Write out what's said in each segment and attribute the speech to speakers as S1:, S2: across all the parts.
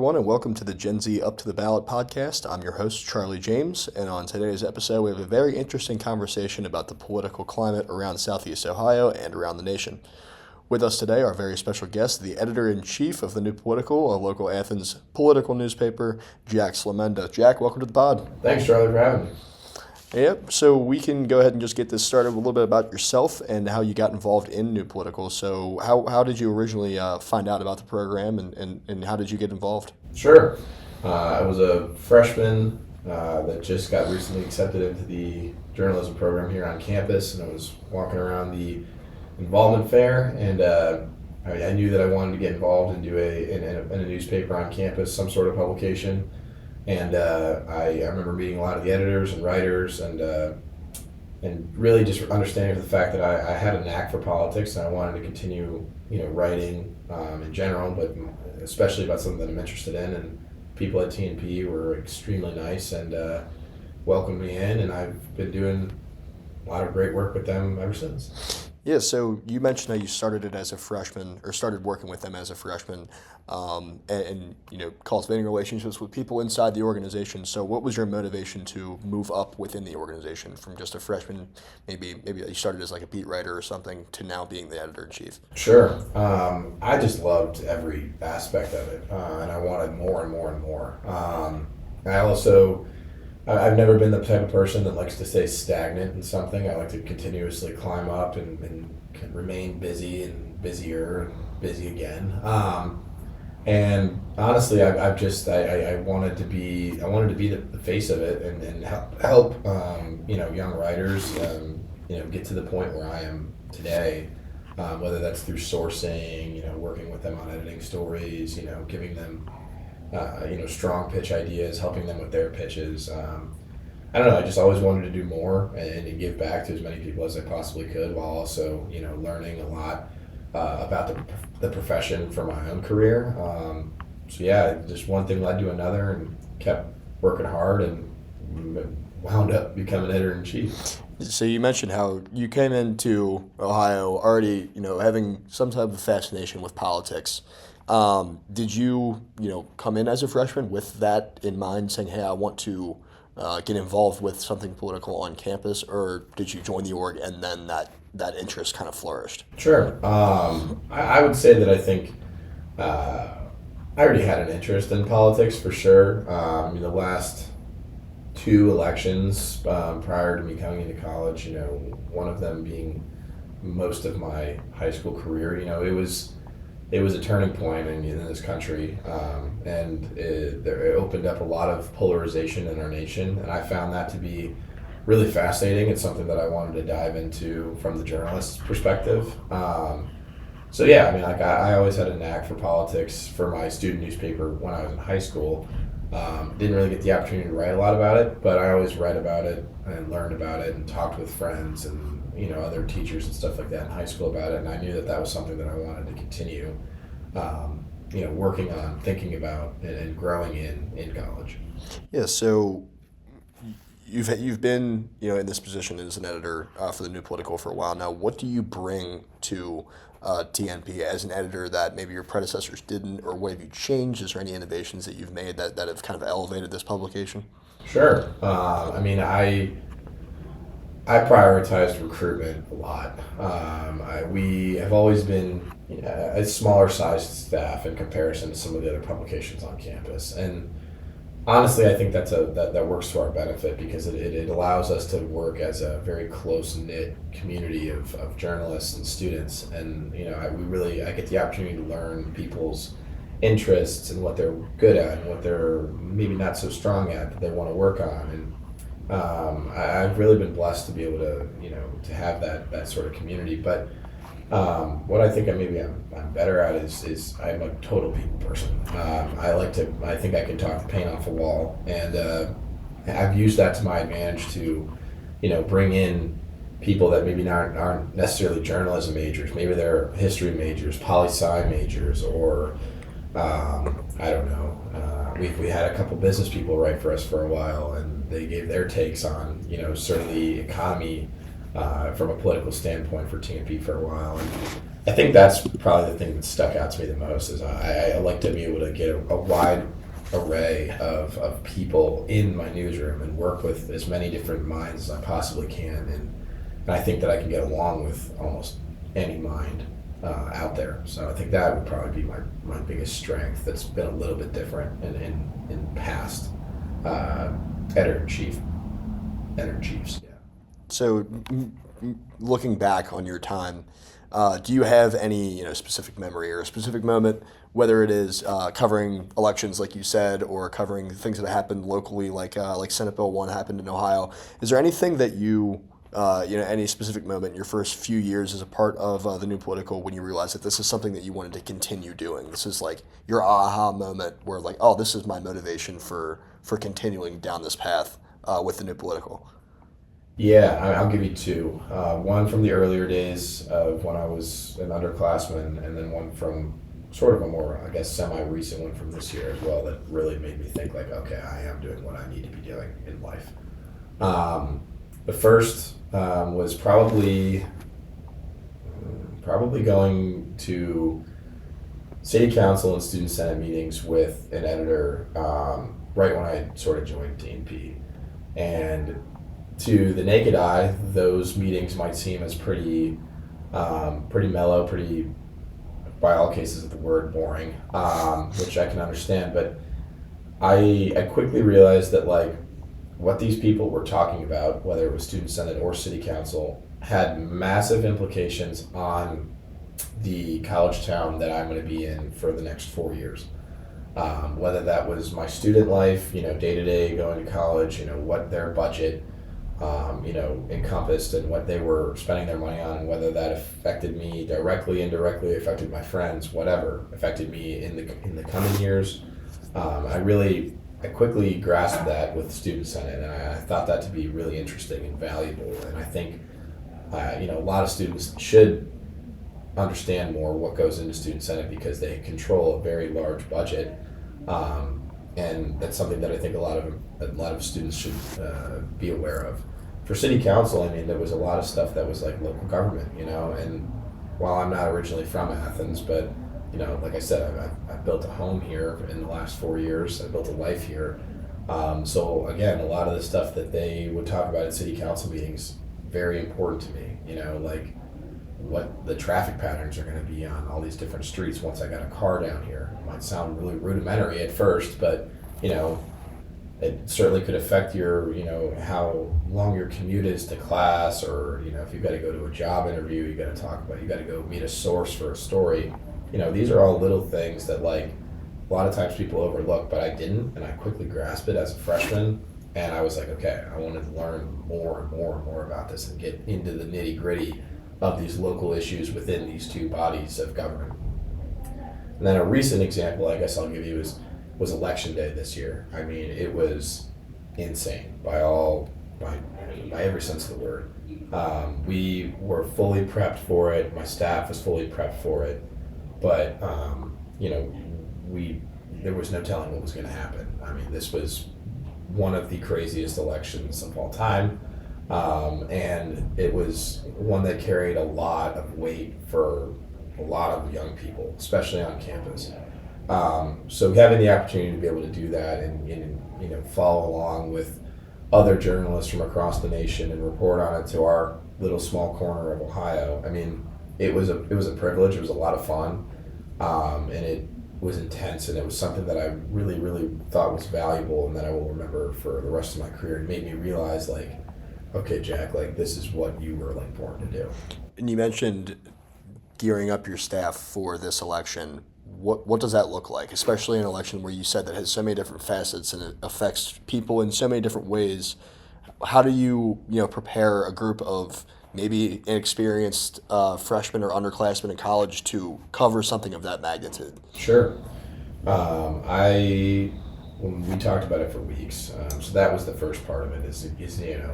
S1: everyone, and welcome to the Gen Z Up to the Ballot podcast. I'm your host, Charlie James, and on today's episode, we have a very interesting conversation about the political climate around Southeast Ohio and around the nation. With us today, our very special guest, the editor-in-chief of the New Political, a local Athens political newspaper, Jack Slemenda. Jack, welcome to the pod.
S2: Thanks, Charlie, for having me.
S1: Yep, so we can go ahead and just get this started with a little bit about yourself and how you got involved in New Political. So how did you originally find out about the program and how did you get involved?
S2: Sure. I was a freshman that just got recently accepted into the journalism program here on campus, and I was walking around the involvement fair, and I knew that I wanted to get involved and do in a newspaper on campus, some sort of publication. And I remember meeting a lot of the editors and writers and really just understanding the fact that I had a knack for politics and I wanted to continue, writing in general, but especially about something that I'm interested in. And people at TNP were extremely nice and welcomed me in, and I've been doing a lot of great work with them ever since.
S1: Yeah, so you mentioned that you started it as a freshman, or started working with them as a freshman, and cultivating relationships with people inside the organization. So what was your motivation to move up within the organization from just a freshman, maybe you started as like a beat writer or something, to now being the editor-in-chief?
S2: Sure. I just loved every aspect of it, and I wanted more and more and more. I've never been the type of person that likes to stay stagnant in something. I like to continuously climb up and can remain busy and busier and busy again. And honestly, I wanted to be the face of it and help young writers get to the point where I am today. Whether that's through sourcing, working with them on editing stories, giving them strong pitch ideas, helping them with their pitches. I don't know, I just always wanted to do more and to give back to as many people as I possibly could, while also, learning a lot about the profession for my own career. Just one thing led to another and kept working hard and wound up becoming editor-in-chief.
S1: So you mentioned how you came into Ohio already, having some type of fascination with politics. Did you, come in as a freshman with that in mind, saying, hey, I want to get involved with something political on campus, or did you join the org and then that interest kind of flourished?
S2: Sure. I would say that I think I already had an interest in politics for sure. The last two elections prior to me coming into college, one of them being most of my high school career, it was a turning point in this country, and it opened up a lot of polarization in our nation, and I found that to be really fascinating. It's something that I wanted to dive into from the journalist's perspective. I always had a knack for politics for my student newspaper when I was in high school. Didn't really get the opportunity to write a lot about it, but I always read about it and learned about it and talked with friends and other teachers and stuff like that in high school about it, and I knew that was something that I wanted to continue working on, thinking about, and growing in college.
S1: Yeah, so you've been in this position as an editor for the New Political for a while now. What do you bring to TNP as an editor that maybe your predecessors didn't, or what have you changed? Is there any innovations that you've made that have kind of elevated this publication?
S2: Sure. I prioritized recruitment a lot. We have always been a smaller sized staff in comparison to some of the other publications on campus, and honestly, I think that works to our benefit because it allows us to work as a very close knit community of journalists and students, and I get the opportunity to learn people's interests and what they're good at and what they're maybe not so strong at that they want to work on, and I've really been blessed to be able to have that sort of community. But what I think I'm better at is I'm a total people person. I think I can talk the paint off a wall, and I've used that to my advantage to bring in people that maybe aren't necessarily journalism majors. Maybe they're history majors, poli-sci majors, or I don't know. We had a couple business people write for us for a while, and they gave their takes on sort of the economy from a political standpoint for TNP for a while. And I think that's probably the thing that stuck out to me the most is I like to be able to get a wide array of people in my newsroom and work with as many different minds as I possibly can. And I think that I can get along with almost any mind out there. So I think that would probably be my biggest strength that's been a little bit different in past editor-in-chiefs. Yeah.
S1: So, looking back on your time, do you have any specific memory or a specific moment, whether it is covering elections, like you said, or covering things that happened locally, like Senate Bill 1 happened in Ohio? Is there anything that any specific moment in your first few years as a part of the New Political when you realized that this is something that you wanted to continue doing? This is like your aha moment where like, oh, this is my motivation for continuing down this path with the New Political.
S2: Yeah, I'll give you two. One from the earlier days of when I was an underclassman, and then one from sort of a more, I guess, semi-recent one from this year as well that really made me think like, okay, I am doing what I need to be doing in life. The first was probably going to city council and student senate meetings with an editor right when I sort of joined DNP. And to the naked eye, those meetings might seem as pretty mellow, pretty, by all cases of the word, boring, which I can understand. But I quickly realized that like what these people were talking about, whether it was student senate or city council, had massive implications on the college town that I'm going to be in for the next 4 years. Whether that was my student life, day to day going to college, what their budget encompassed and what they were spending their money on, and whether that affected me directly, indirectly, affected my friends, whatever, affected me in the coming years. I quickly grasped that with Student Senate, and I thought that to be really interesting and valuable. And I think, a lot of students should understand more what goes into Student Senate because they control a very large budget. And that's something that I think a lot of students should be aware of. For city council, I mean, there was a lot of stuff that was like local government, and while I'm not originally from Athens, but like I said, I've built a home here in the last 4 years. I built a life here. So again, a lot of the stuff that they would talk about at city council meetings, very important to me, like what the traffic patterns are going to be on all these different streets once I got a car down here. It might sound really rudimentary at first, but it certainly could affect your, how long your commute is to class, or, if you've got to go to a job interview, you got to go meet a source for a story. These are all little things that like a lot of times people overlook, but I didn't, and I quickly grasped it as a freshman. And I was like, okay, I wanted to learn more and more and more about this and get into the nitty gritty of these local issues within these two bodies of government. And then a recent example I guess I'll give you was election day this year. I mean, it was insane by every sense of the word. We were fully prepped for it. My staff was fully prepped for it, but there was no telling what was going to happen. I mean, this was one of the craziest elections of all time. And it was one that carried a lot of weight for a lot of young people, especially on campus. So having the opportunity to be able to do that and follow along with other journalists from across the nation and report on it to our little small corner of Ohio, I mean, it was a privilege. It was a lot of fun, and it was intense, and it was something that I really, really thought was valuable and that I will remember for the rest of my career. It made me realize, like, okay, Jack, like, this is what you were like born to do.
S1: And you mentioned gearing up your staff for this election. What does that look like, especially an election where you said that has so many different facets and it affects people in so many different ways? How do you prepare a group of maybe inexperienced freshmen or underclassmen in college to cover something of that magnitude?
S2: Sure. We talked about it for weeks, so that was the first part of it. Is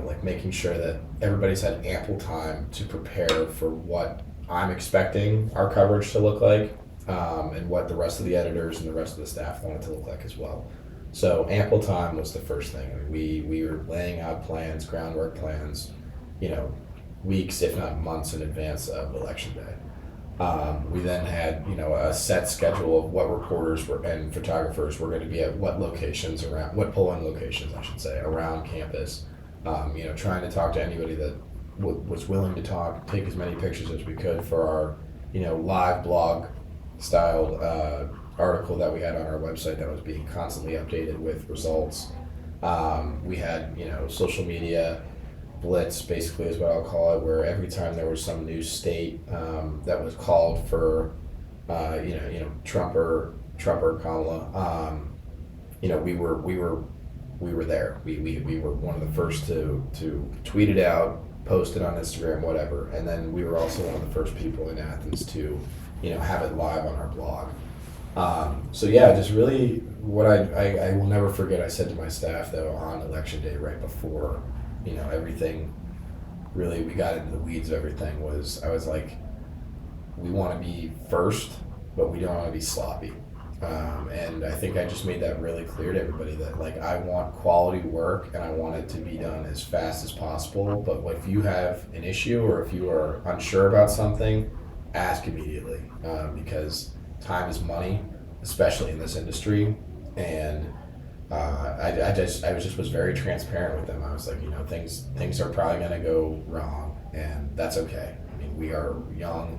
S2: like making sure that everybody's had ample time to prepare for what I'm expecting our coverage to look like, and what the rest of the editors and the rest of the staff want it to look like as well. So ample time was the first thing. I mean, we were laying out plans, groundwork plans, weeks if not months in advance of election day. We then had, a set schedule of what reporters and photographers were going to be at what locations what polling locations, I should say, around campus. Trying to talk to anybody that was willing to talk, take as many pictures as we could for our, live blog styled article that we had on our website that was being constantly updated with results. We had, social media blitz, basically is what I'll call it, where every time there was some new state that was called for, Trump or Kamala, we were there. We were one of the first to tweet it out, post it on Instagram, whatever, and then we were also one of the first people in Athens to, have it live on our blog. Just really what I will never forget, I said to my staff though on election day right before, everything really, we got into the weeds of everything, I was like, we want to be first, but we don't want to be sloppy. And I think I just made that really clear to everybody that like, I want quality work and I want it to be done as fast as possible. But if you have an issue or if you are unsure about something, ask immediately, because time is money, especially in this industry. And I was very transparent with them. I was like, things are probably going to go wrong, and that's okay. I mean, we are young,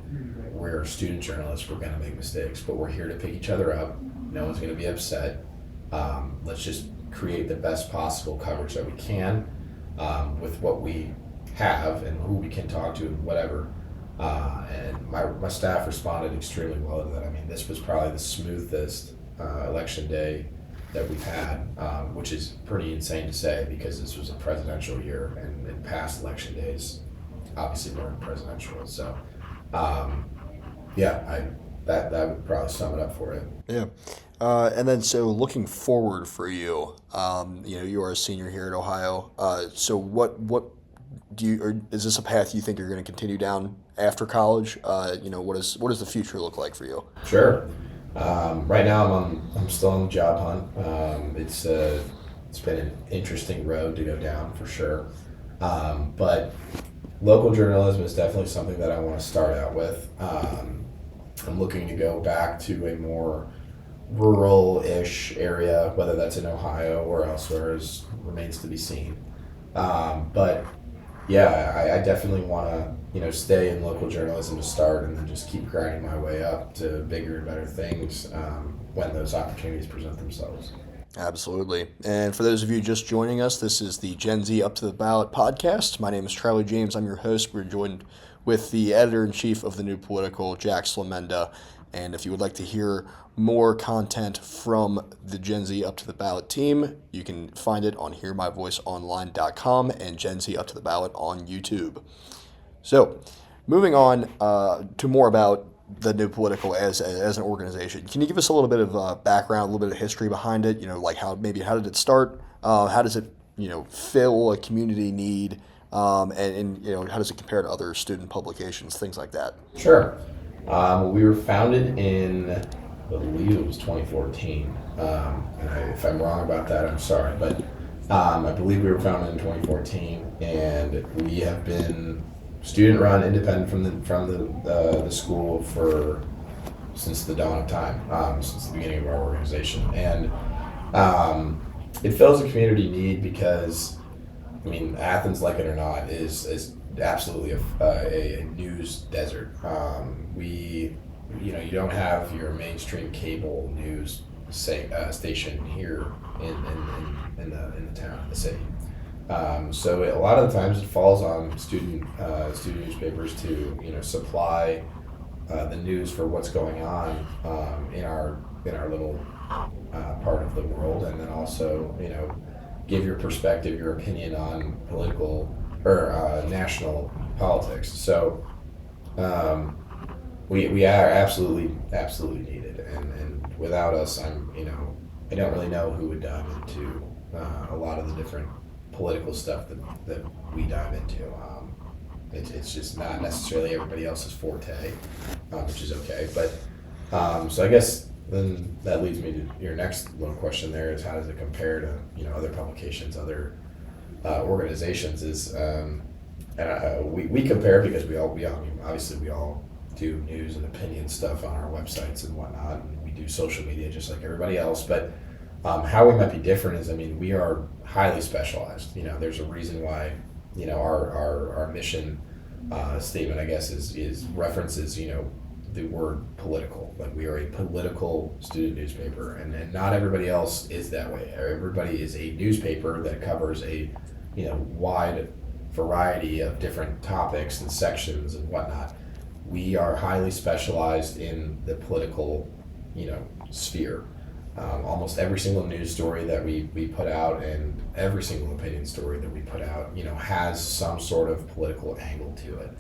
S2: we're student journalists, we're going to make mistakes, but we're here to pick each other up. No one's going to be upset. Let's just create the best possible coverage that we can with what we have and who we can talk to and whatever. And my staff responded extremely well to that. I mean, this was probably the smoothest election day that we've had, which is pretty insane to say because this was a presidential year, and in past election days, obviously weren't presidential. So, that would probably sum it up for it.
S1: Yeah. And then, so looking forward for you, you are a senior here at Ohio. So what do you, or is this a path you think you're going to continue down after college? What does the future look like for you?
S2: Sure. Right now I'm still on the job hunt. It's been an interesting road to go down for sure. But local journalism is definitely something that I want to start out with. I'm looking to go back to a more rural-ish area, whether that's in Ohio or elsewhere, remains to be seen. But yeah, I definitely want to, stay in local journalism to start, and then just keep grinding my way up to bigger and better things when those opportunities present themselves.
S1: Absolutely. And for those of you just joining us, this is the Gen Z Up to the Ballot podcast. My name is Charlie James. I'm your host. We're joined with the editor-in-chief of the New Political, Jack Slemenda. And if you would like to hear more content from the Gen Z Up to the Ballot team, you can find it on hearmyvoiceonline.com and Gen Z Up to the Ballot on YouTube. So, moving on to more about the New Political as an organization. Can you give us a little bit of background, a little bit of history behind it? Like how did it start? How does it fill a community need? And how does it compare to other student publications, things like that?
S2: Sure. We were founded in, I believe it was 2014. If I'm wrong about that, I'm sorry, but I believe we were founded in 2014, and we have been student-run, independent from the school since the dawn of time, since the beginning of our organization, and it fills a community need because, I mean, Athens, like it or not, is absolutely a news desert. You don't have your mainstream cable news station here in the town, in the city. So a lot of the times it falls on student newspapers to supply the news for what's going on in our little part of the world, and then also give your perspective, your opinion on political or national politics. So we are absolutely needed, and without us, I don't really know who would dive into a lot of the different political stuff that we dive into. It's just not necessarily everybody else's forte, which is okay. But so I guess then that leads me to your next little question. There is, how does it compare to other publications, other organizations? We compare because we all do news and opinion stuff on our websites and whatnot, and we do social media just like everybody else. But how we might be different is, I mean, we are highly specialized. There's a reason why, our mission statement, I guess, is references, the word political. Like, we are a political student newspaper, and not everybody else is that way. Everybody is a newspaper that covers a, wide variety of different topics and sections and whatnot. We are highly specialized in the political, sphere. Almost every single news story that we put out, and every single opinion story that we put out, has some sort of political angle to it.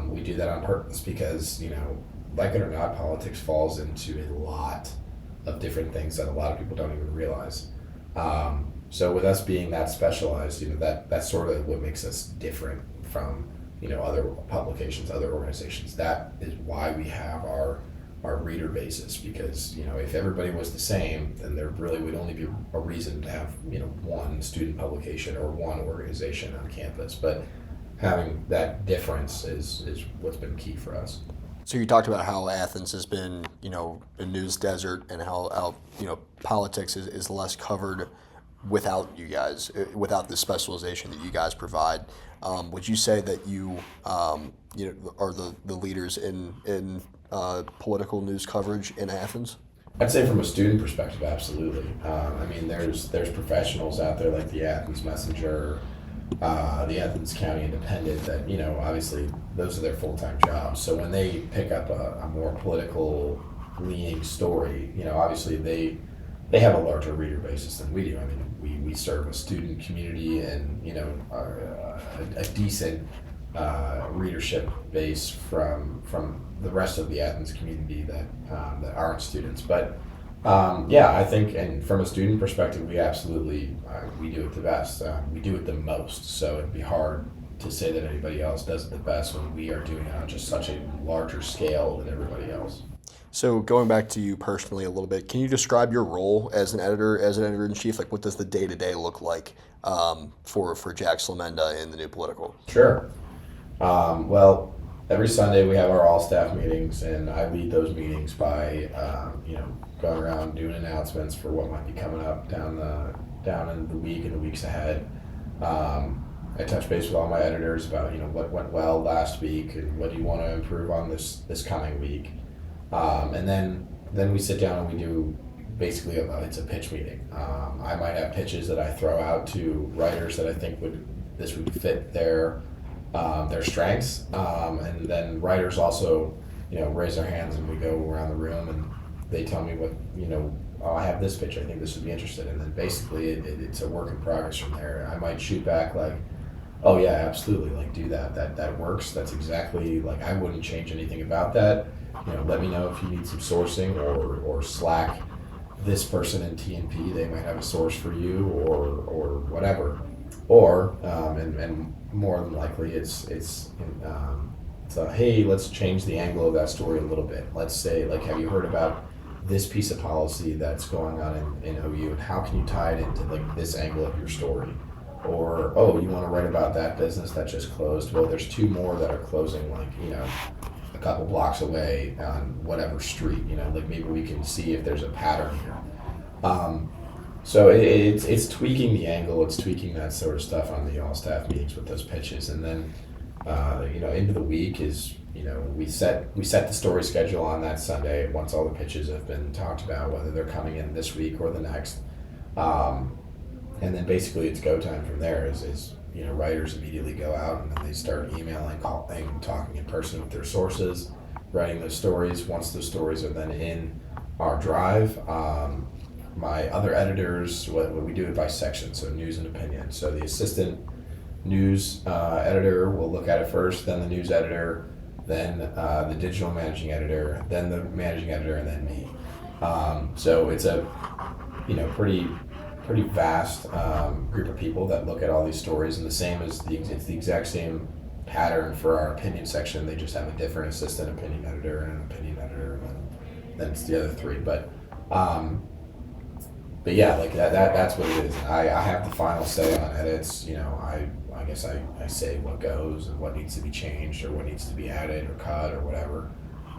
S2: We do that on purpose because, like it or not, politics falls into a lot of different things that a lot of people don't even realize. So with us being that specialized, that's sort of what makes us different from, other publications, other organizations. That is why we have our reader basis, because, if everybody was the same, then there really would only be a reason to have, one student publication or one organization on campus. But having that difference is what's been key for us.
S1: So you talked about how Athens has been, a news desert, and how politics is less covered without you guys, without the specialization that you guys provide. Would you say that you are the leaders in political news coverage in Athens?
S2: I'd say from a student perspective, absolutely. I mean, there's professionals out there like the Athens Messenger, the Athens County Independent, that, obviously those are their full-time jobs. So when they pick up a more political leaning story, obviously they have a larger reader basis than we do. I mean, we serve a student community and, a decent readership base from the rest of the Athens community that aren't students. But I think, and from a student perspective, we absolutely we do it the best. We do it the most. So it'd be hard to say that anybody else does it the best when we are doing it on just such a larger scale than everybody else.
S1: So going back to you personally a little bit, can you describe your role as an editor-in-chief? Like, what does the day-to-day look like for Jack Slemenda in the New Political?
S2: Sure. Well, every Sunday we have our all-staff meetings, and I lead those meetings by, going around doing announcements for what might be coming up down in the week and the weeks ahead. I touch base with all my editors about, what went well last week and what do you want to improve on this coming week. And then we sit down and we do basically it's a pitch meeting. I might have pitches that I throw out to writers that I think would fit their strengths, and then writers also raise their hands, and we go around the room and they tell me what I have this pitch, I think this would be interested, and then basically it's a work in progress from there. I might shoot back like, oh yeah, absolutely, like do that works, that's exactly, like, I wouldn't change anything about that. Let me know if you need some sourcing, or Slack this person in TNP, they might have a source for you, or whatever. Or and more than likely it's hey, let's change the angle of that story a little bit. Let's say, like, have you heard about this piece of policy that's going on in OU, and how can you tie it into like this angle of your story? Or, oh, you want to write about that business that just closed? Well, there's two more that are closing, like, a couple blocks away on whatever street, like maybe we can see if there's a pattern here. So it's tweaking the angle, it's tweaking that sort of stuff on the all-staff meetings with those pitches. And then, into the week is, we set the story schedule on that Sunday once all the pitches have been talked about, whether they're coming in this week or the next. And then basically it's go time from there is writers immediately go out and then they start emailing, calling, talking in person with their sources, writing those stories. Once those stories are then in our drive, my other editors, we do it by section, so news and opinion. So the assistant news editor will look at it first, then the news editor, then the digital managing editor, then the managing editor, and then me. So it's a pretty vast group of people that look at all these stories, and it's the exact same pattern for our opinion section. They just have a different assistant opinion editor and an opinion editor, and then it's the other three. But yeah, like that's what it is. I have the final say on edits. I I guess I say what goes and what needs to be changed or what needs to be added or cut or whatever.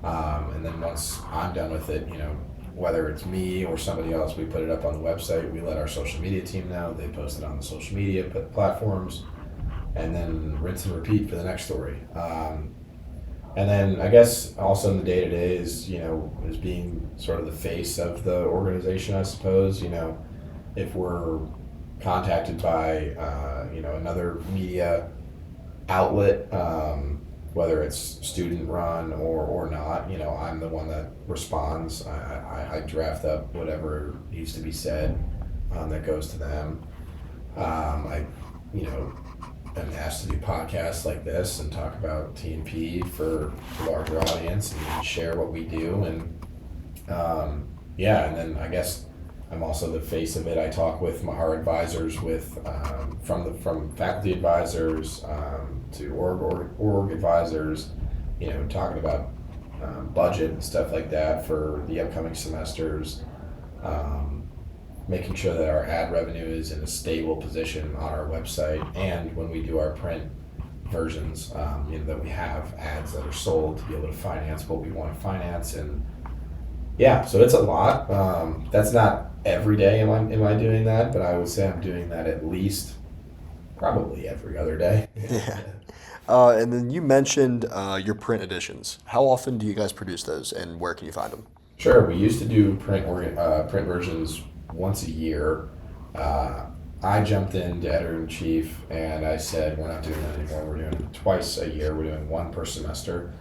S2: And then once I'm done with it, whether it's me or somebody else, we put it up on the website. We let our social media team know. They post it on the social media platforms, and then rinse and repeat for the next story. And then I guess also in the day to day is being sort of the face of the organization, I suppose. If we're contacted by another media outlet, whether it's student run or not, I'm the one that responds. I draft up whatever needs to be said that goes to them. I'm asked to do podcasts like this and talk about T&P for a larger audience and share what we do. And and then I guess I'm also the face of it. I talk with our advisors, from faculty advisors to org advisors, talking about budget and stuff like that for the upcoming semesters. Making sure that our ad revenue is in a stable position on our website, and when we do our print versions, that we have ads that are sold to be able to finance what we want to finance. And so it's a lot. That's not every day am I doing that, but I would say I'm doing that at least probably every other day.
S1: Yeah. And then you mentioned your print editions. How often do you guys produce those, and where can you find them?
S2: Sure. We used to do print versions once a year. I jumped into editor-in-chief and I said, we're not doing that anymore. We're doing it twice a year. We're doing one per semester.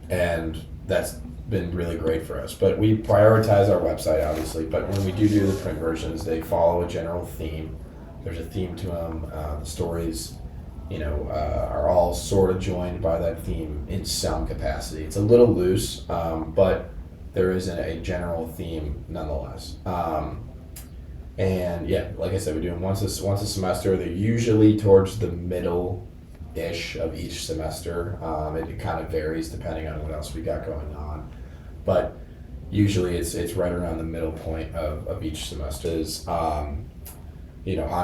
S2: And that's been really great for us. But we prioritize our website, obviously. But when we do the print versions, they follow a general theme. There's a theme to them. The stories, are all sort of joined by that theme in some capacity. It's a little loose, but there is a general theme nonetheless. Like I said, we're doing once a semester. They're usually towards the middle-ish of each semester. It kind of varies depending on what else we got going on. But usually it's right around the middle point of each semester. On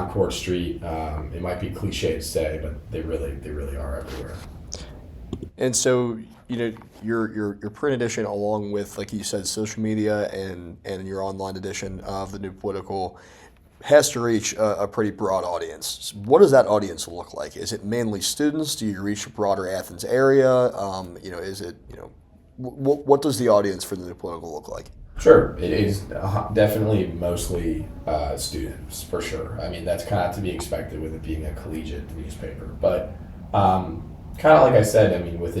S2: Court Street, it might be cliche to say, but they really are everywhere.
S1: And so, your print edition, along with, like you said, social media and your online edition of the New Political, has to reach a pretty broad audience. What does that audience look like? Is it mainly students? Do you reach a broader Athens area? Is it, what does the audience for the New Political look like?
S2: Sure, it is definitely mostly students, for sure. I mean, that's kind of to be expected with it being a collegiate newspaper. But kind of like I said, I mean, with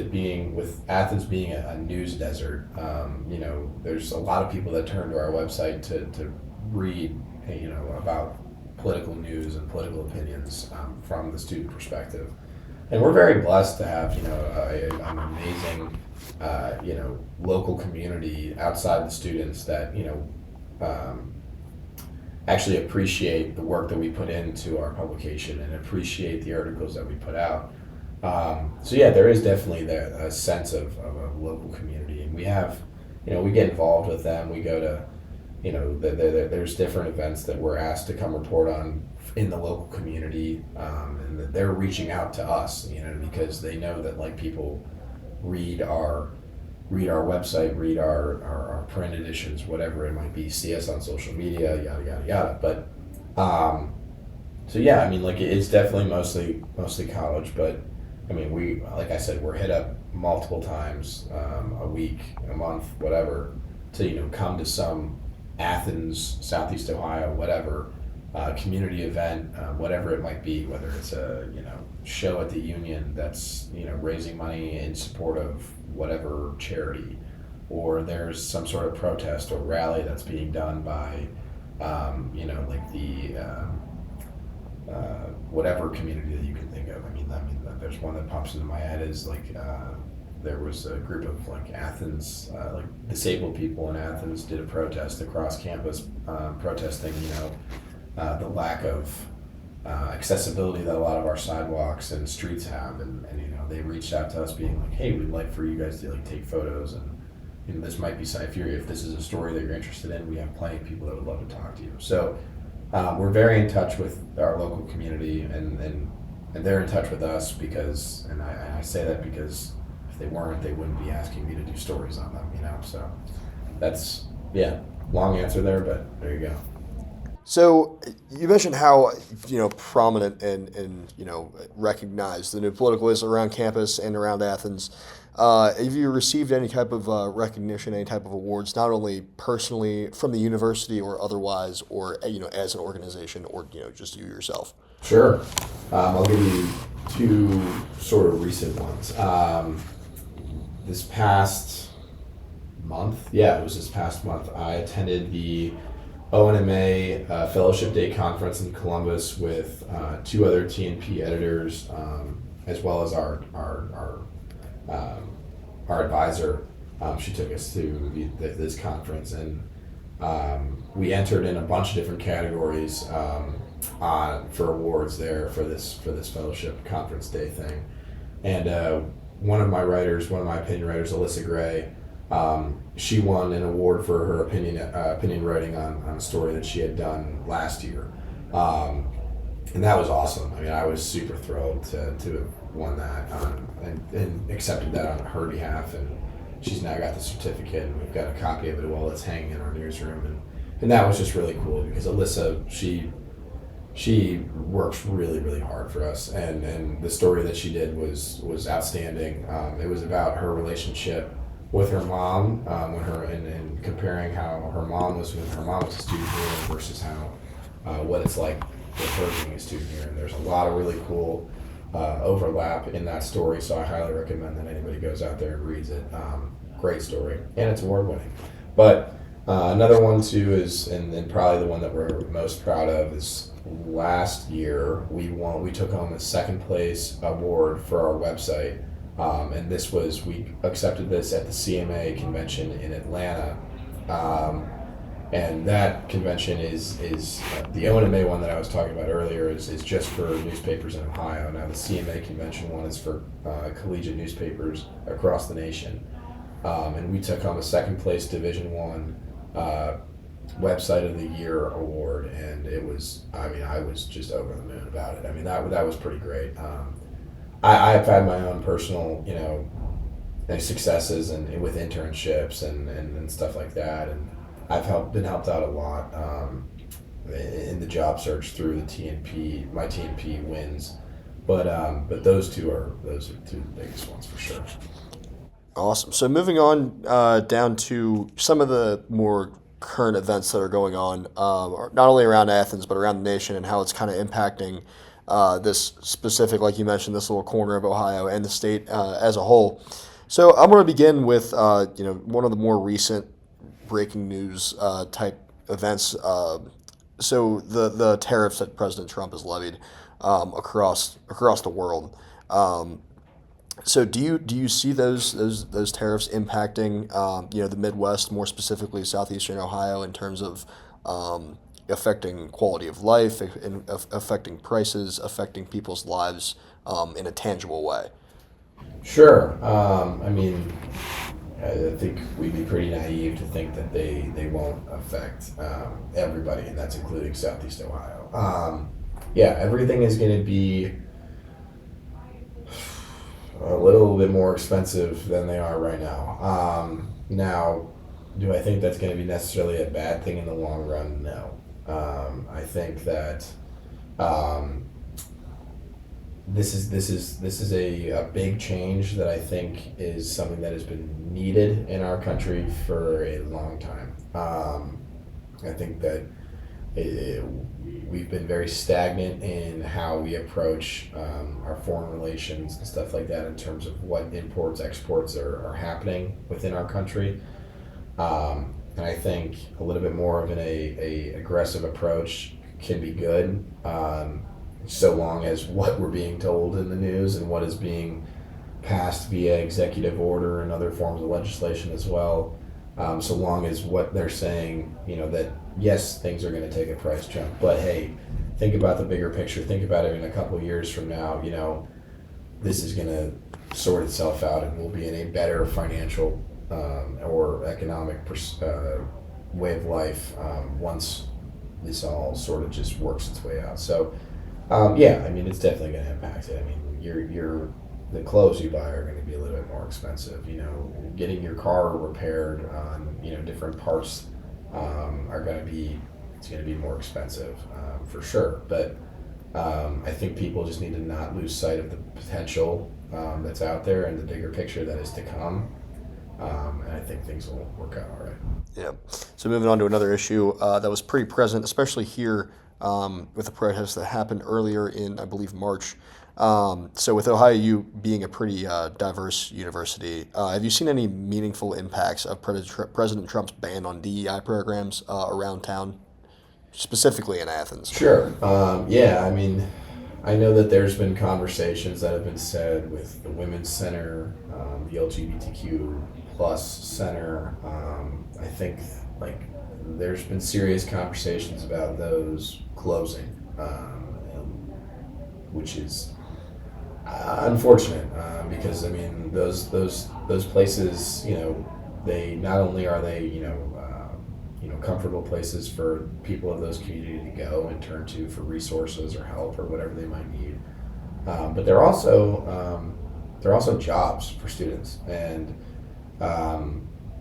S2: Athens being a news desert, there's a lot of people that turn to our website to read, about political news and political opinions from the student perspective. And we're very blessed to have, an amazing, local community outside the students that, actually appreciate the work that we put into our publication and appreciate the articles that we put out. There is definitely a sense of a local community, and we have, we get involved with them. We go to, there's different events that we're asked to come report on in the local community, and that they're reaching out to us, because they know that people read our website, read our print editions, whatever it might be, see us on social media, yada yada yada. But it's definitely mostly college, but I mean, we, like I said, we're hit up multiple times a week, a month, whatever, to come to some Athens, Southeast Ohio, whatever community event, whatever it might be, whether it's a show at the Union that's raising money in support of whatever charity, or there's some sort of protest or rally that's being done by whatever community that you can think of. I mean, there's one that pops into my head is there was a group of Athens, disabled people in Athens did a protest across campus, protesting, the lack of accessibility that a lot of our sidewalks and streets have, and they reached out to us being like, hey, we'd like for you guys to take photos, and this might be if this is a story that you're interested in, we have plenty of people that would love to talk to you. So we're very in touch with our local community, and they're in touch with us because, and I say that because if they weren't, they wouldn't be asking me to do stories on them, So that's, yeah, long answer there, but there you go.
S1: So you mentioned how prominent and recognized the new political is around campus and around Athens. Have you received any type of recognition, any type of awards, not only personally from the university or otherwise, or as an organization, or just you yourself?
S2: Sure. I'll give you two sort of recent ones. This past month, it was this past month, I attended the ONMA Fellowship Day Conference in Columbus with two other TNP editors, as well as our advisor. She took us to this conference, and we entered in a bunch of different categories for awards there for this Fellowship Conference Day thing. And one of my opinion writers, Alyssa Gray, she won an award for her opinion writing on a story that she had done last year, and that was awesome. I mean, I was super thrilled to have won that and accepted that on her behalf, and she's now got the certificate, and we've got a copy of it while it's hanging in our newsroom, and that was just really cool because Alyssa, she works really, really hard for us, and the story that she did was outstanding. It was about her relationship with her mom, and comparing how her mom was when her mom was a student here versus how what it's like with her being a student here. And there's a lot of really cool overlap in that story, so I highly recommend that anybody goes out there and reads it. Great story, and it's award winning. But another one too is, and probably the one that we're most proud of, is last year we took home a second place award for our website. And we accepted this at the CMA convention in Atlanta. And that convention is the ONMA one that I was talking about earlier is just for newspapers in Ohio. Now the CMA convention one is for collegiate newspapers across the nation. And we took home a second place Division I Website of the Year award, and I was just over the moon about it. I mean, that was pretty great. I've had my own personal, successes and with internships and stuff like that, and I've been helped out a lot in the job search through my TNP wins, but those two are two of the biggest ones for sure.
S1: Awesome. So moving on down to some of the more current events that are going on, not only around Athens but around the nation, and how it's kind of impacting this specific, like you mentioned, this little corner of Ohio and the state as a whole. So I'm going to begin with one of the more recent breaking news type events. So the tariffs that President Trump has levied across the world. So do you see those tariffs impacting the Midwest, more specifically southeastern Ohio, in terms of affecting quality of life, affecting prices, affecting people's lives in a tangible way?
S2: Sure. I think we'd be pretty naive to think that they won't affect everybody, and that's including Southeast Ohio. Everything is going to be a little bit more expensive than they are right now. Now, do I think that's going to be necessarily a bad thing in the long run? No. I think that this is a big change that I think is something that has been needed in our country for a long time. I think that we've been very stagnant in how we approach our foreign relations and stuff like that in terms of what imports, exports are happening within our country. And I think a little bit more of a aggressive approach can be good, so long as what we're being told in the news and what is being passed via executive order and other forms of legislation as well, so long as what they're saying, that yes, things are going to take a price jump, but hey, think about the bigger picture. Think about it in a couple of years from now, this is going to sort itself out and we'll be in a better financial or economic way of life once this all sort of just works its way out. So, yeah, I mean, it's definitely going to impact it. I mean, the clothes you buy are going to be a little bit more expensive. You know, getting your car repaired on, you know, different parts are going to be, it's going to be more expensive for sure. But I think people just need to not lose sight of the potential that's out there and the bigger picture that is to come. And I think things will work out all right.
S1: Yeah. So moving on to another issue that was pretty present, especially here with the protests that happened earlier in, I believe, March. So with Ohio U being a pretty diverse university, have you seen any meaningful impacts of President Trump's ban on DEI programs around town, specifically in Athens?
S2: Sure. Yeah, I mean, I know that there's been conversations that have been said with the Women's Center, the LGBTQ plus center. I think like there's been serious conversations about those closing, which is unfortunate because I mean those places, you know, they not only are they comfortable places for people of those communities to go and turn to for resources or help or whatever they might need, but they're also jobs for students, and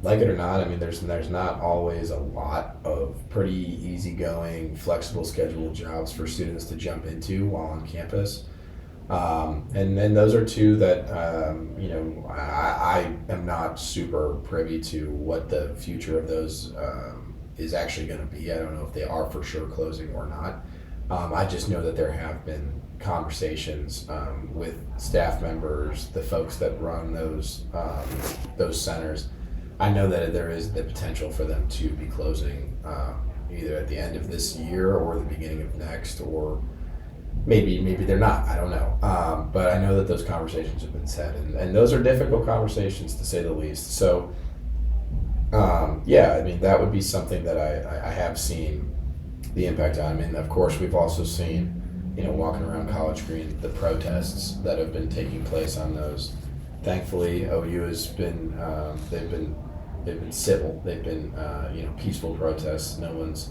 S2: like it or not, I mean there's not always a lot of pretty easygoing, flexible scheduled jobs for students to jump into while on campus. And those are two that, I am not super privy to what the future of those is actually going to be. I don't know if they are for sure closing or not. I just know that there have been conversations with staff members, the folks that run those centers. I know that there is the potential for them to be closing either at the end of this year or the beginning of next, or maybe they're not. I don't know. But I know that those conversations have been said, and those are difficult conversations to say the least. So, yeah, I mean, that would be something that I have seen the impact on. I mean, of course, we've also seen, walking around College Green, the protests that have been taking place on those. Thankfully, OU has been, they've been civil. They've been, peaceful protests. No one's,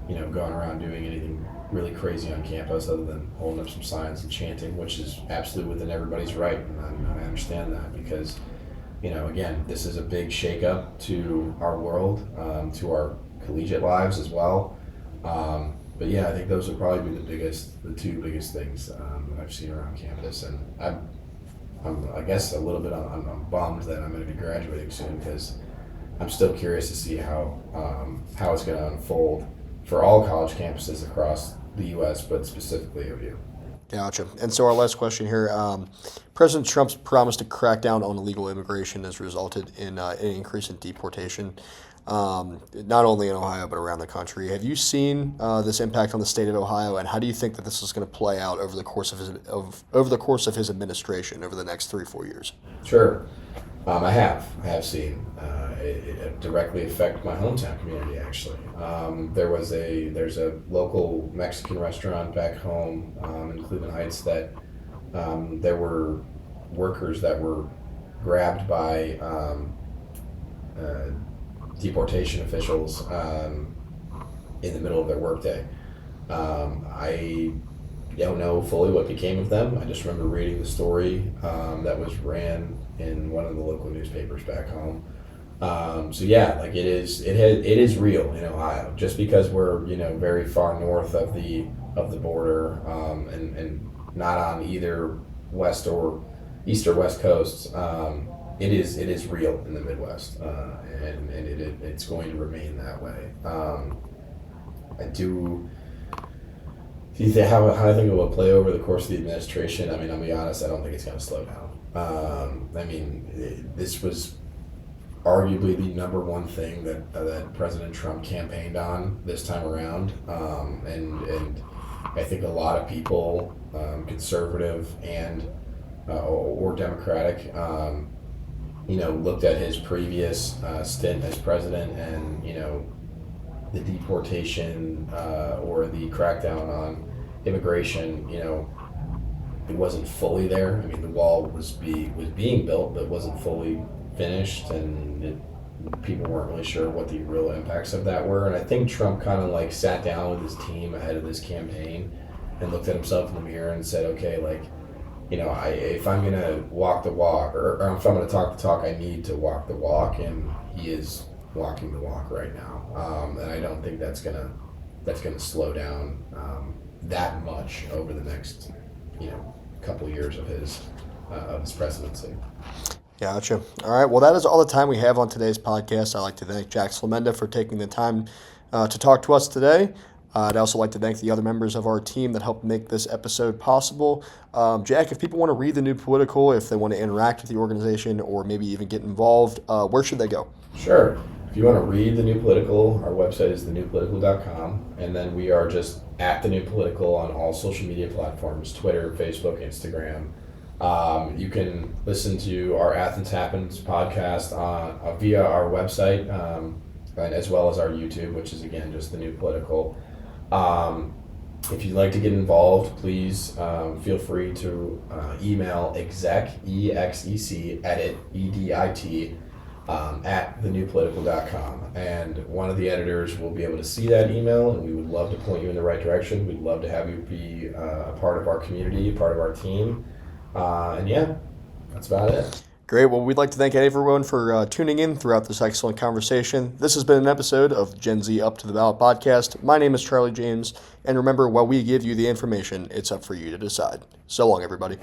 S2: going around doing anything really crazy on campus other than holding up some signs and chanting, which is absolutely within everybody's right. And I understand that because, again, this is a big shakeup to our world, to our collegiate lives as well. But yeah, I think those would probably be the two biggest things that I've seen around campus. And I guess a little bit, I'm bummed that I'm going to be graduating soon because I'm still curious to see how it's going to unfold for all college campuses across the U.S., but specifically OU.
S1: Gotcha. And so our last question here, President Trump's promise to crack down on illegal immigration has resulted in an increase in deportation, not only in Ohio but around the country. Have you seen this impact on the state of Ohio, and how do you think that this is going to play out over the course of his administration over the next 3-4 years?
S2: Sure. I have seen it directly affect my hometown community. Actually, there's a local Mexican restaurant back home in Cleveland Heights that there were workers that were grabbed by deportation officials in the middle of their workday. I don't know fully what became of them. I just remember reading the story that was ran in one of the local newspapers back home. So yeah, like it is real in Ohio. Just because we're very far north of the border and not on either west or east or west coasts, it is real in the Midwest, and it's going to remain that way. How I think it will play over the course of the administration. I mean, I'll be honest, I don't think it's going to slow down. I mean, this was arguably the number one thing that President Trump campaigned on this time around, and I think a lot of people, conservative and or Democratic, looked at his previous stint as president and the deportation or the crackdown on immigration, it wasn't fully there. I mean, the wall was being built, but wasn't fully finished, and it people weren't really sure what the real impacts of that were. And I think Trump kind of like sat down with his team ahead of this campaign and looked at himself in the mirror and said, okay, like, if I'm going to walk the walk, or if I'm going to talk the talk, I need to walk the walk. And he is walking the walk right now. And I don't think that's going to slow down that much over the next, couple years of his presidency.
S1: Gotcha. All right. Well, that is all the time we have on today's podcast. I'd like to thank Jack Slemenda for taking the time to talk to us today. I'd also like to thank the other members of our team that helped make this episode possible. Jack, if people want to read The New Political, if they want to interact with the organization or maybe even get involved, where should they go?
S2: Sure. If you want to read The New Political, our website is thenewpolitical.com, and then we are just at The New Political on all social media platforms, Twitter, Facebook, Instagram. You can listen to our Athens Happens podcast via our website, as well as our YouTube, which is, again, just The New Political. If you'd like to get involved, please feel free to email exec, E-X-E-C, edit, E-D-I-T, at thenewpolitical.com. And one of the editors will be able to see that email, and we would love to point you in the right direction. We'd love to have you be a part of our community, a part of our team. And yeah, that's about it.
S1: Great. Well, we'd like to thank everyone for tuning in throughout this excellent conversation. This has been an episode of Gen Z Up to the Ballot podcast. My name is Charlie James. And remember, while we give you the information, it's up for you to decide. So long, everybody.